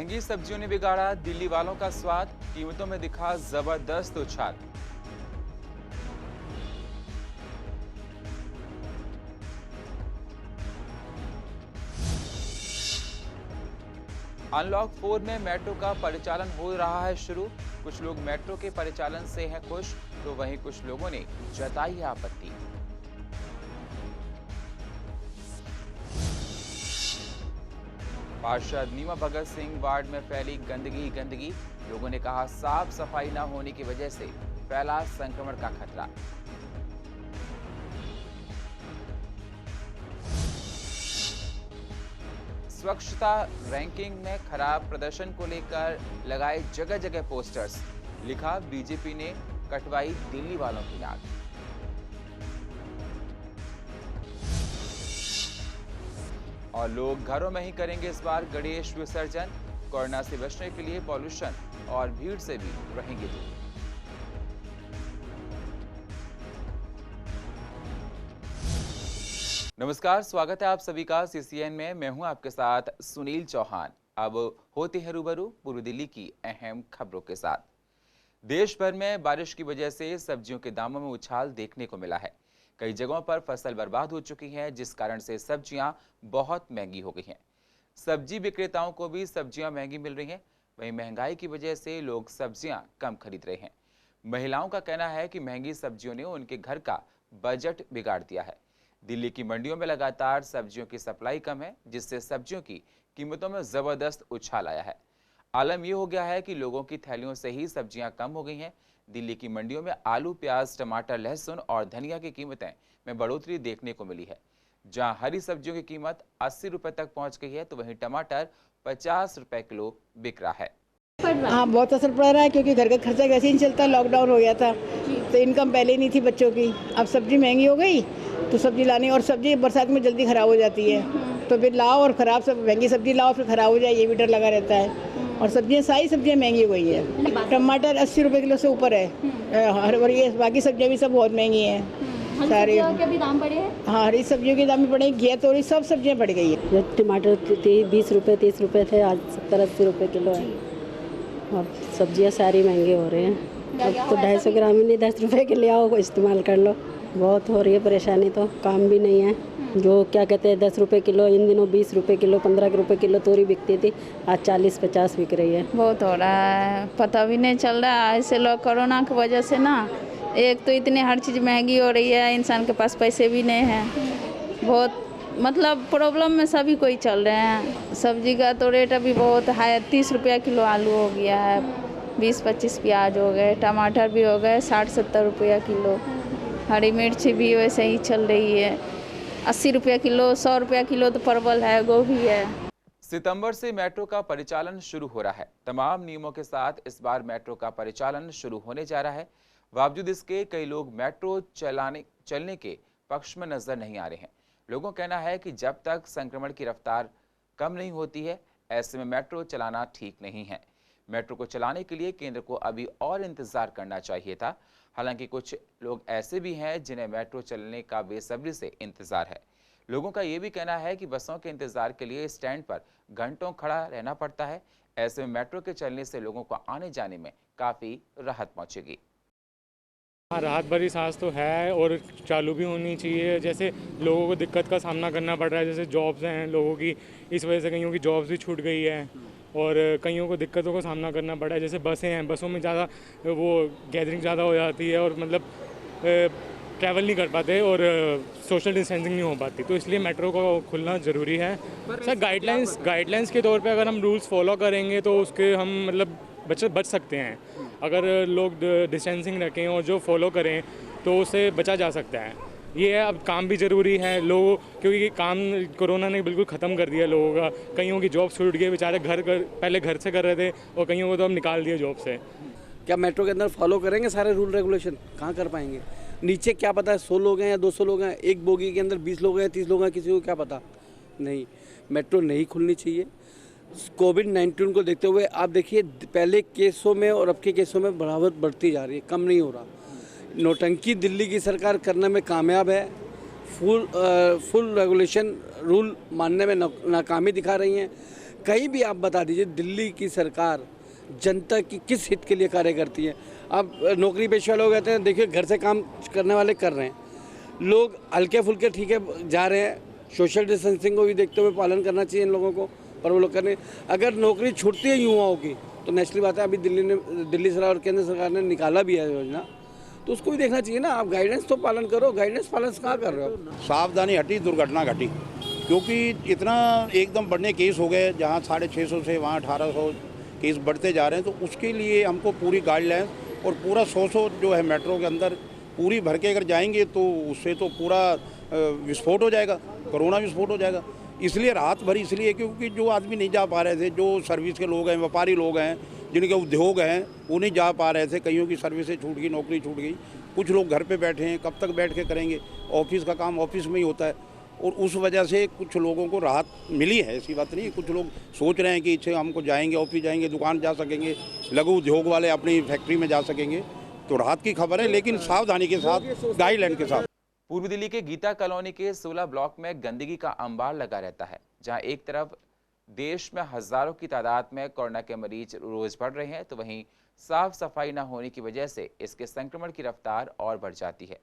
महंगी सब्जियों ने बिगाड़ा दिल्ली वालों का स्वाद, कीमतों में दिखा जबरदस्त उछाल। अनलॉक 4 में मेट्रो का परिचालन हो रहा है शुरू। कुछ लोग मेट्रो के परिचालन से हैं खुश, तो वहीं कुछ लोगों ने जताई है आपत्ति। पार्षद नीमा भगत सिंह वार्ड में फैली गंदगी। लोगों ने कहा साफ सफाई न होने की वजह से फैला संक्रमण का खतरा। स्वच्छता रैंकिंग में खराब प्रदर्शन को लेकर लगाए जगह जगह पोस्टर्स, लिखा बीजेपी ने कटवाई दिल्ली वालों की नाक। और लोग घरों में ही करेंगे इस बार गणेश विसर्जन, कोरोना से बचने के लिए पॉल्यूशन और भीड़ से भी रहेंगे दूर। नमस्कार, स्वागत है आप सभी का सीसीएन में। मैं हूं आपके साथ सुनील चौहान। अब होते हैं रूबरू पूर्व दिल्ली की अहम खबरों के साथ। देश भर में बारिश की वजह से सब्जियों के दामों में उछाल देखने को मिला है। कई जगहों पर फसल बर्बाद हो चुकी है, जिस कारण से सब्जियां बहुत महंगी हो गई हैं। सब्जी विक्रेताओं को भी सब्जियां महंगी मिल रही हैं। वहीं महंगाई की वजह से लोग सब्जियां कम खरीद रहे हैं। महिलाओं का कहना है कि महंगी सब्जियों ने उनके घर का बजट बिगाड़ दिया है। दिल्ली की मंडियों में लगातार सब्जियों की सप्लाई कम है, जिससे सब्जियों की कीमतों में जबरदस्त उछाल आया है। आलम यह हो गया है कि लोगों की थैलियों से ही सब्जियां कम हो गई हैं। दिल्ली की मंडियों में आलू, प्याज, टमाटर, लहसुन और धनिया की कीमतें में बढ़ोतरी देखने को मिली है। जहां हरी सब्जियों की कीमत 80 रुपए तक पहुंच गई है, तो वहीं टमाटर 50 रुपए किलो बिक रहा है। हाँ, बहुत असर पड़ रहा है क्योंकि घर का खर्चा कैसे नहीं चलता। लॉकडाउन हो गया था तो इनकम पहले नहीं थी बच्चों की। अब सब्जी महंगी हो गई तो सब्जी लानी, और सब्जी बरसात में जल्दी खराब हो जाती है, तो फिर लाओ और खराब सब महंगी सब्जी लाओ फिर खराब हो जाए, ये भी डर लगा रहता है। और सब्जियां, सारी सब्जियां महंगी हो गई है। टमाटर 80 रुपए किलो से ऊपर है। और ये बाकी सब्जियां भी सब बहुत महंगी हैं सारी। के भी दाम बढ़े हैं? हाँ, हरी सब्जियों के दाम भी बढ़े, घिया तोरी सब सब्जियां बढ़ गई है। टमाटर 20 रुपये 30 रुपये थे, आज 70-80 रुपये किलो है। और सब्जियां सारी महंगी हो रही हैं। अब तो 250 ग्राम ही नहीं, 10 रुपये के ले आओ, इस्तेमाल कर लो। बहुत हो रही है परेशानी, तो काम भी नहीं है। जो क्या कहते हैं 10 रुपये किलो, इन दिनों 20 रुपये किलो, 15 रुपये किलो तोरी बिकती थी, आज 40-50 बिक रही है। बहुत हो रहा है, पता भी नहीं चल रहा है। ऐसे लोग कोरोना की वजह से ना, एक तो इतनी हर चीज़ महंगी हो रही है, इंसान के पास पैसे भी नहीं हैं। बहुत मतलब प्रॉब्लम में सभी कोई चल रहे हैं। सब्जी का तो रेट अभी बहुत हाई, 30 रुपया किलो आलू हो गया है, 20-25 प्याज हो गए, टमाटर भी हो गए 60-70 रुपया किलो। हरी मिर्च भी वैसे ही चल रही है, 80 रुपया किलो, 100 रुपया किलो तो परवल है, गोभी है। सितंबर से मेट्रो का परिचालन शुरू हो रहा है। तमाम नियमों के साथ इस बार मेट्रो का परिचालन शुरू होने जा रहा है। बावजूद इसके कई लोग मेट्रो चलने के पक्ष में नजर नहीं आ रहे हैं। लोगों का कहना है कि जब तक संक्रमण की रफ्तार कम नहीं होती है, ऐसे में मेट्रो चलाना ठीक नहीं है। मेट्रो को चलाने के लिए केंद्र को अभी और इंतजार करना चाहिए था। हालांकि कुछ लोग ऐसे भी हैं जिन्हें मेट्रो चलने का बेसब्री से इंतजार है। लोगों का ये भी कहना है कि बसों के इंतजार के लिए स्टैंड पर घंटों खड़ा रहना पड़ता है। ऐसे में मेट्रो के चलने से लोगों को आने जाने में काफी राहत पहुंचेगी। हाँ, राहत भरी सांस तो है और चालू भी होनी चाहिए। जैसे लोगों को दिक्कत का सामना करना पड़ रहा है, जैसे जॉब्स हैं लोगों की, इस वजह से कईयों की जॉब्स भी छूट गई है और कईयों को दिक्कतों का सामना करना पड़ा है। जैसे बसें हैं, बसों में ज़्यादा वो गैदरिंग ज़्यादा हो जाती है और मतलब ट्रैवल नहीं कर पाते और सोशल डिस्टेंसिंग नहीं हो पाती, तो इसलिए मेट्रो को खुलना ज़रूरी है। सर गाइडलाइंस के तौर पे अगर हम रूल्स फॉलो करेंगे तो उसके हम मतलब बच सकते हैं। अगर लोग डिस्टेंसिंग रखें और जो फॉलो करें तो उससे बचा जा सकता है। ये है, अब काम भी ज़रूरी है लोगों, क्योंकि काम कोरोना ने बिल्कुल ख़त्म कर दिया लोगों का। कईयों की जॉब छूट गई, बेचारे पहले घर से कर रहे थे और कईयों को तो अब निकाल दिया जॉब से। क्या मेट्रो के अंदर फॉलो करेंगे सारे रूल रेगुलेशन? कहाँ कर पाएंगे? नीचे क्या पता है 100 लोग हैं या 200 लोग हैं, एक बोगी के अंदर 20 लोग हैं, 30 लोग हैं, किसी को क्या पता। नहीं, मेट्रो नहीं खुलनी चाहिए। कोविड-19 को देखते हुए आप देखिए, पहले केसों में और अब के केसों में बढ़ावट बढ़ती जा रही है, कम नहीं हो रहा। नौटंकी दिल्ली की सरकार करने में कामयाब है। फुल रेगुलेशन रूल मानने में नाकामी दिखा रही हैं। कहीं भी आप बता दीजिए दिल्ली की सरकार जनता की किस हित के लिए कार्य करती है। अब नौकरी पेशा लोग कहते हैं, देखिए घर से काम करने वाले कर रहे हैं, लोग हल्के फुल्के ठीक है जा रहे हैं, सोशल डिस्टेंसिंग को भी देखते हुए पालन करना चाहिए इन लोगों को, पर वो लोग करने अगर नौकरी छूटती है युवाओं की तो नेचुरली बात है, अभी दिल्ली सरकार और केंद्र सरकार ने निकाला भी है योजना, तो उसको भी देखना चाहिए ना। आप गाइडेंस तो पालन करो, गाइडेंस पालन कहाँ कर रहे हो। सावधानी हटी, दुर्घटना घटी, क्योंकि इतना एकदम बढ़ने केस हो गए, जहाँ 650 से वहाँ 1800 केस बढ़ते जा रहे हैं, तो उसके लिए हमको पूरी गाइडलाइन और पूरा 100 जो है मेट्रो के अंदर पूरी भर के अगर जाएंगे तो उससे तो पूरा विस्फोट हो जाएगा, कोरोना विस्फोट हो जाएगा। इसलिए रात भर इसलिए क्योंकि जो आदमी नहीं जा पा रहे थे, जो सर्विस के लोग हैं, व्यापारी लोग हैं, जिनके उद्योग हैं, वो नहीं जा पा रहे थे, कईयों की सर्विसें छूट गई, नौकरी छूट गई, कुछ लोग घर पे बैठे हैं, कब तक बैठ के करेंगे, ऑफिस का काम ऑफिस में ही होता है, और उस वजह से कुछ लोगों को राहत मिली है, ऐसी बात नहीं। कुछ लोग सोच रहे हैं कि इच्छे हमको जाएंगे, ऑफिस जाएंगे, दुकान जा सकेंगे, लघु उद्योग वाले अपनी फैक्ट्री में जा सकेंगे, तो राहत की खबर है, लेकिन सावधानी के साथ, गाइडलाइन के साथ। पूर्व दिल्ली के गीता कॉलोनी के 16 ब्लॉक में गंदगी का अंबार लगा रहता है, जहां एक तरफ देश में हजारों की तादाद में कोरोना के मरीज रोज बढ़ रहे हैं, तो वहीं साफ सफाई न होने की वजह से इसके संक्रमण की रफ्तार और बढ़ जाती है।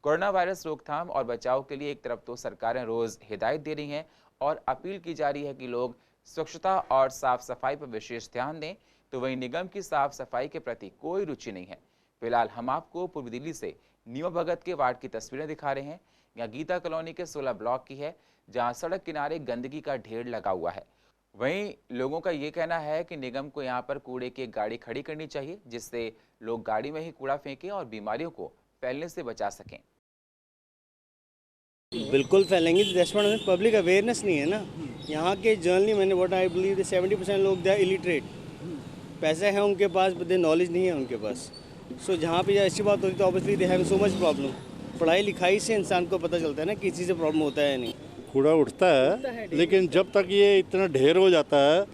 कोरोना वायरस रोकथाम और बचाव के लिए एक तरफ तो सरकारें रोज हिदायत दे रही हैं और अपील की जा रही है कि लोग स्वच्छता और साफ सफाई पर विशेष ध्यान दें, तो वहीं निगम की साफ सफाई के प्रति कोई रुचि नहीं है। फिलहाल हम आपको पूर्व दिल्ली से नीमा भगत के वार्ड की तस्वीरें दिखा रहे हैं। यहाँ गीता कॉलोनी के 16 ब्लॉक की है, जहाँ सड़क किनारे गंदगी का ढेर लगा हुआ है। वहीं लोगों का ये कहना है कि निगम को यहाँ पर कूड़े की गाड़ी खड़ी करनी चाहिए, जिससे लोग गाड़ी में ही कूड़ा फेंकें और बीमारियों को फैलने से बचा सकें। बिल्कुल फैलेंगी, देशभर में पब्लिक अवेयरनेस नहीं है ना। यहाँ के जनरली मैंने व्हाट आई बिलीव 70% लोग दे आर इलिटरेट, पैसे हैं उनके पास, बट नॉलेज नहीं है उनके पास। सो जहाँ पे ऐसी बात होती है तो obviously they have so much problem. पढ़ाई लिखाई से इंसान को पता चलता है ना किसी से प्रॉब्लम होता है नहीं। कूड़ा उठता है, लेकिन जब तक ये इतना ढेर हो जाता है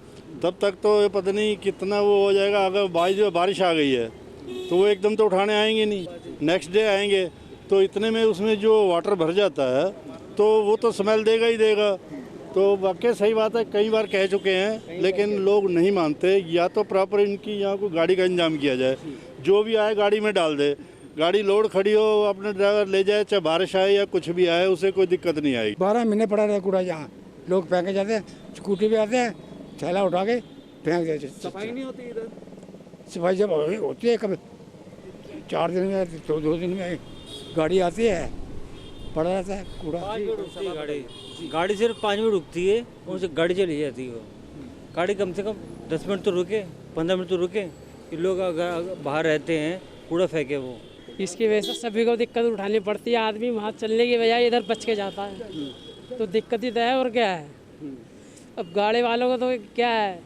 तब तक तो ये पता नहीं कितना वो हो जाएगा। अगर बारिश आ गई है तो वो एकदम तो उठाने आएंगे नहीं, नेक्स्ट डे आएंगे, तो इतने में उसमें जो वाटर भर जाता है तो वो तो स्मेल देगा ही देगा। तो वाकई सही बात है, कई बार कह चुके हैं, लेकिन लोग नहीं मानते। या तो प्रॉपर इनकी यहाँ को गाड़ी का इंतजाम किया जाए, जो भी आए गाड़ी में डाल दे, गाड़ी लोड खड़ी हो, अपने ड्राइवर ले जाए, चाहे बारिश आए या कुछ भी आए, उसे कोई दिक्कत नहीं आएगी। 12 महीने पड़ा रहता कूड़ा यहाँ, लोग फेंके जाते हैं, स्कूटी पे आते हैं, थैला उठा के फेंक देते। सफाई नहीं होती इधर। सफाई जब होती है, कभी 4 दिन में, 2 दिन में गाड़ी आती है, पड़ा रहता है कूड़ा। गाड़ी सिर्फ 5 मिनट रुकती है और उससे गाड़ी चली जाती है। गाड़ी कम से कम 10 मिनट तो रुके, 15 मिनट तो रुके। ये लोग अगर बाहर रहते हैं, कूड़ा फेंके वो। इसकी वजह से सभी को दिक्कत उठानी पड़ती है। आदमी वहाँ चलने की बजाय इधर बच के जाता है, तो दिक्कत ही तो है। और क्या है, अब गाड़ी वालों को तो क्या है,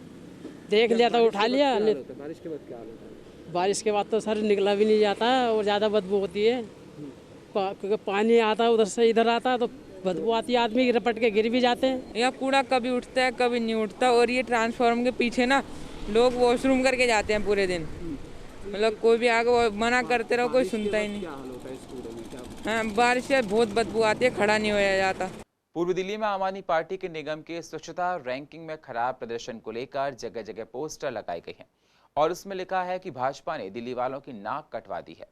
देख लिया तो उठा लिया। बारिश के बाद क्या होता है? बारिश के बाद तो सर निकला भी नहीं जाता और ज़्यादा बदबू होती है, क्योंकि पानी आता है उधर से इधर आता है तो बदबू आती है, आदमी रपट के गिर भी जाते हैं। यहाँ कूड़ा कभी उठता है कभी नहीं उठता। और ये ट्रांसफार्मर के पीछे ना लोग वॉशरूम करके जाते हैं पूरे दिन। मतलब कोई भी आगे मना करते रहो, कोई सुनता ही नहीं। हाँ, बारिश से बहुत बदबू आती है, खड़ा नहीं होया जाता। पूर्व दिल्ली में आम आदमी पार्टी के निगम के स्वच्छता रैंकिंग में खराब प्रदर्शन को लेकर जगह जगह पोस्टर लगाए गए हैं और उसमें लिखा है कि भाजपा ने दिल्ली वालों की नाक कटवा दी है।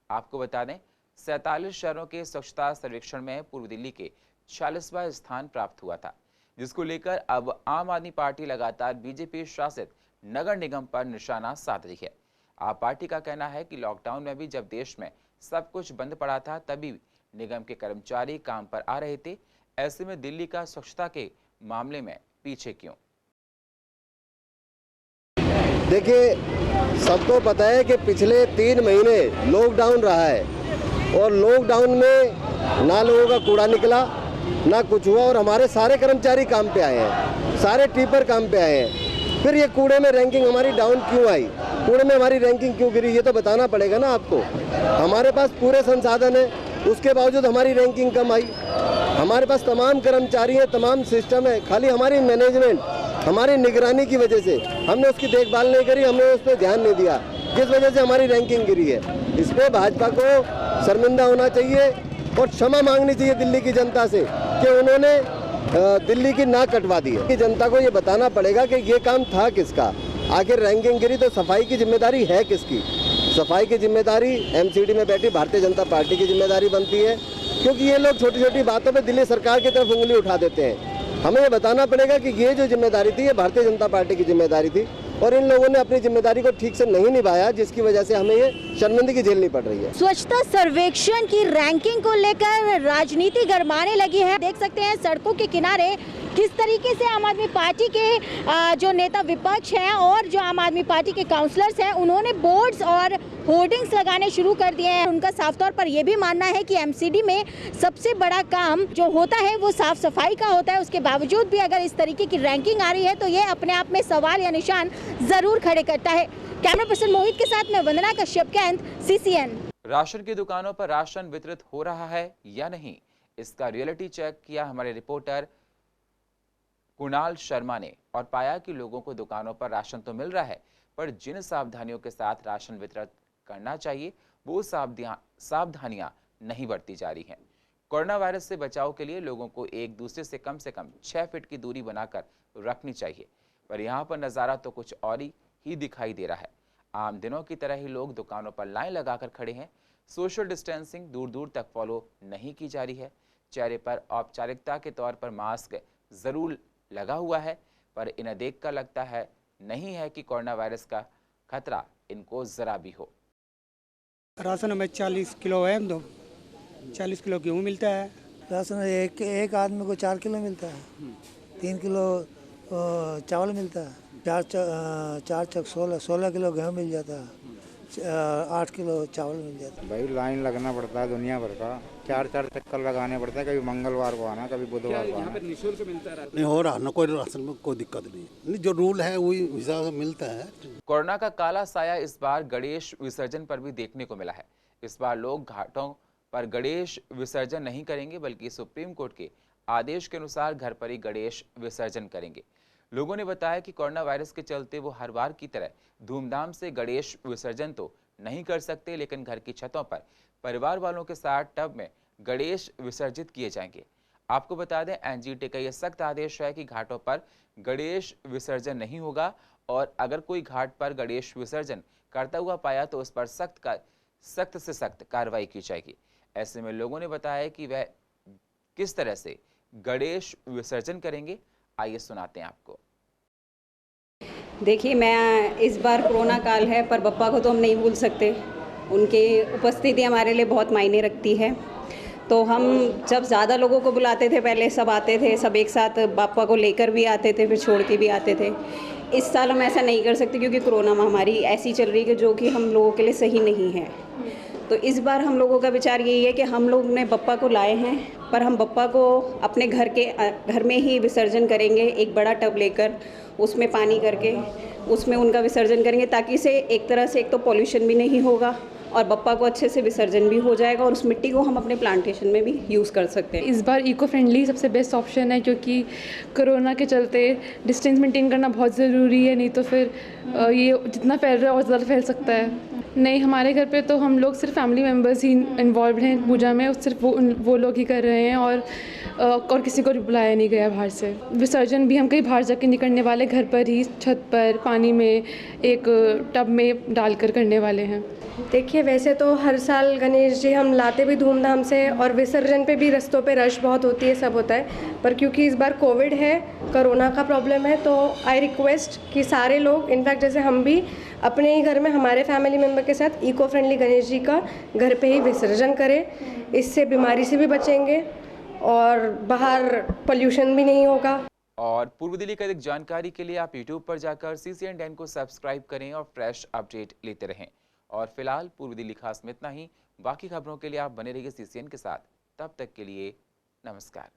आपको बता दें, 47 शहरों के स्वच्छता सर्वेक्षण में पूर्व दिल्ली के 40वां स्थान प्राप्त हुआ था, जिसको लेकर अब आम आदमी पार्टी लगातार बीजेपी शासित नगर निगम पर निशाना साध रही है। आप पार्टी का कहना है कि लॉकडाउन में भी जब देश में सब कुछ बंद पड़ा था, तभी निगम के कर्मचारी काम पर आ रहे थे। ऐसे में दिल्ली का स्वच्छता के मामले में पीछे क्यों? देखिए, सबको पता है कि पिछले 3 महीने लॉकडाउन रहा है और लॉकडाउन में ना लोगों का कूड़ा निकला, ना कुछ हुआ, और हमारे सारे कर्मचारी काम पे आए हैं, सारे टीपर काम पे आए हैं। फिर ये कूड़े में रैंकिंग हमारी डाउन क्यों आई, कूड़े में हमारी रैंकिंग क्यों गिरी, ये तो बताना पड़ेगा ना आपको। हमारे पास पूरे संसाधन है, उसके बावजूद हमारी रैंकिंग कम आई। हमारे पास तमाम कर्मचारी हैं, तमाम सिस्टम है, खाली हमारी मैनेजमेंट, हमारी निगरानी की वजह से हमने उसकी देखभाल नहीं करी, हमने उस पर ध्यान नहीं दिया, जिस वजह से हमारी रैंकिंग गिरी है। इस पर भाजपा को शर्मिंदा होना चाहिए और क्षमा मांगनी चाहिए दिल्ली की जनता से कि उन्होंने दिल्ली की नाक कटवा दी है। कि जनता को ये बताना पड़ेगा कि ये काम था किसका, आखिर रैंकिंग गिरी तो सफाई की जिम्मेदारी है किसकी। सफाई की जिम्मेदारी एमसीडी में बैठी भारतीय जनता पार्टी की जिम्मेदारी बनती है, क्योंकि ये लोग छोटी छोटी बातों पे दिल्ली सरकार की तरफ उंगली उठा देते हैं। हमें ये बताना पड़ेगा कि ये जो जिम्मेदारी थी ये भारतीय जनता पार्टी की जिम्मेदारी थी और इन लोगों ने अपनी जिम्मेदारी को ठीक से नहीं निभाया, जिसकी वजह से हमें ये शर्मिंदगी झेलनी पड़ रही है। स्वच्छता सर्वेक्षण की रैंकिंग को लेकर राजनीति गरमाने लगी है। देख सकते हैं सड़कों के किनारे किस तरीके से आम आदमी पार्टी के जो नेता विपक्ष हैं और जो आम आदमी पार्टी के काउंसलर्स हैं उन्होंने बोर्ड्स और होर्डिंग्स लगाने शुरू कर दिए हैं। उनका साफ तौर पर यह भी मानना है कि एमसीडी में सबसे बड़ा काम जो होता है वो साफ सफाई का होता है। उसके बावजूद भी अगर इस तरीके की रैंकिंग आ रही है तो ये अपने आप में सवाल या निशान जरूर खड़े करता है। कैमरा पर्सन मोहित के साथ मैं वंदना कश्यप, कैंट, सीसीएन। राशन की दुकानों पर राशन वितरित हो रहा है या नहीं, इसका रियलिटी चेक किया हमारे रिपोर्टर कुणाल शर्मा ने और पाया कि लोगों को दुकानों पर राशन तो मिल रहा है, पर जिन सावधानियों के साथ राशन वितरित करना चाहिए वो सावधानियां नहीं बरती जा रही हैं। कोरोना वायरस से बचाव के लिए लोगों को एक दूसरे से कम 6 फीट की दूरी बनाकर रखनी चाहिए, पर यहाँ पर नज़ारा तो कुछ और ही दिखाई दे रहा है। आम दिनों की तरह ही लोग दुकानों पर लाइन लगाकर खड़े हैं। सोशल डिस्टेंसिंग दूर दूर तक फॉलो नहीं की जा रही है। चेहरे पर औपचारिकता के तौर पर मास्क जरूर लगा हुआ है, पर इन्हें देखकर लगता है नहीं है कि कोरोना वायरस का खतरा इनको जरा भी हो। राशन में 40 किलो है, 40 किलो गेहूँ मिलता है। राशन एक आदमी को 4 किलो मिलता है, 3 किलो चावल मिलता है, 4 चक 16 किलो गेहूँ मिल जाता है, 8 किलो चावल मिल जाता है। भाई लाइन लगना पड़ता है दुनिया भर का, 4 चक्कर लगाने पड़ते हैं, कभी मंगलवार को आना, कभी बुधवार को आना। निःशुल्क मिलता है? नहीं हो रहा ना, कोई राशन में कोई दिक्कत नहीं, जो रूल है वही हिसाब से मिलता है। कोरोना का काला साया इस बार गणेश विसर्जन पर भी देखने को मिला है। इस बार लोग घाटों पर गणेश विसर्जन नहीं करेंगे, बल्कि सुप्रीम कोर्ट के आदेश के अनुसार घर पर ही गणेश विसर्जन करेंगे। लोगों ने बताया कि कोरोना वायरस के चलते वो हर बार की तरह धूमधाम से गणेश विसर्जन तो नहीं कर सकते, लेकिन घर की छतों पर परिवार वालों के साथ टब में गणेश विसर्जित किए जाएंगे। आपको बता दें, एनजीटी का यह सख्त आदेश है कि घाटों पर गणेश विसर्जन नहीं होगा और अगर कोई घाट पर गणेश विसर्जन करता हुआ पाया तो उस पर सख्त से सख्त कार्रवाई की जाएगी। ऐसे में लोगों ने बताया कि वह किस तरह से गणेश विसर्जन करेंगे, आइए सुनाते हैं आपको। देखिए, मैं इस बार कोरोना काल है पर बप्पा को तो हम नहीं भूल सकते। उनकी उपस्थिति हमारे लिए बहुत मायने रखती है। तो हम जब ज़्यादा लोगों को बुलाते थे, पहले सब आते थे, सब एक साथ बप्पा को लेकर भी आते थे, फिर छोड़ के भी आते थे। इस साल हम ऐसा नहीं कर सकते क्योंकि कोरोना महामारी ऐसी चल रही है कि जो कि हम लोगों के लिए सही नहीं है। तो इस बार हम लोगों का विचार यही है कि हम लोग ने बप्पा को लाए हैं, पर हम बप्पा को अपने घर में ही विसर्जन करेंगे। एक बड़ा टब लेकर उसमें पानी करके उसमें उनका विसर्जन करेंगे, ताकि से एक तरह से एक तो पॉल्यूशन भी नहीं होगा और बप्पा को अच्छे से विसर्जन भी हो जाएगा और उस मिट्टी को हम अपने प्लांटेशन में भी यूज़ कर सकते हैं। इस बार इको फ्रेंडली सबसे बेस्ट ऑप्शन है, क्योंकि कोरोना के चलते डिस्टेंस मेंटेन करना बहुत ज़रूरी है, नहीं तो फिर ये जितना फैल रहा है और ज़्यादा फैल सकता है। नहीं, हमारे घर पे तो हम लोग सिर्फ फैमिली मेम्बर्स ही इन्वॉल्व हैं पूजा में, सिर्फ वो लोग ही कर रहे हैं और किसी को बुलाया नहीं गया बाहर से। विसर्जन भी हम कहीं बाहर जाके नहीं करने वाले, घर पर ही छत पर पानी में एक टब में डालकर करने वाले हैं। देखिए, वैसे तो हर साल गणेश जी हम लाते भी धूमधाम से और विसर्जन पे भी रास्तों पे रश बहुत होती है, सब होता है, पर क्योंकि इस बार कोविड है, कोरोना का प्रॉब्लम है, तो आई रिक्वेस्ट कि सारे लोग, इनफैक्ट जैसे हम भी अपने ही घर में हमारे फैमिली मेम्बर के साथ इको फ्रेंडली गणेश जी का घर पे ही विसर्जन करें। इससे बीमारी से भी बचेंगे और बाहर पोल्यूशन भी नहीं होगा। और पूर्व दिल्ली का अधिक जानकारी के लिए आप YouTube पर जाकर CCN10 को सब्सक्राइब करें और फ्रेश अपडेट लेते रहें। और फिलहाल पूर्व दिल्ली खास में इतना ही। बाकी खबरों के लिए आप बने रहिए CCN के साथ। तब तक के लिए नमस्कार।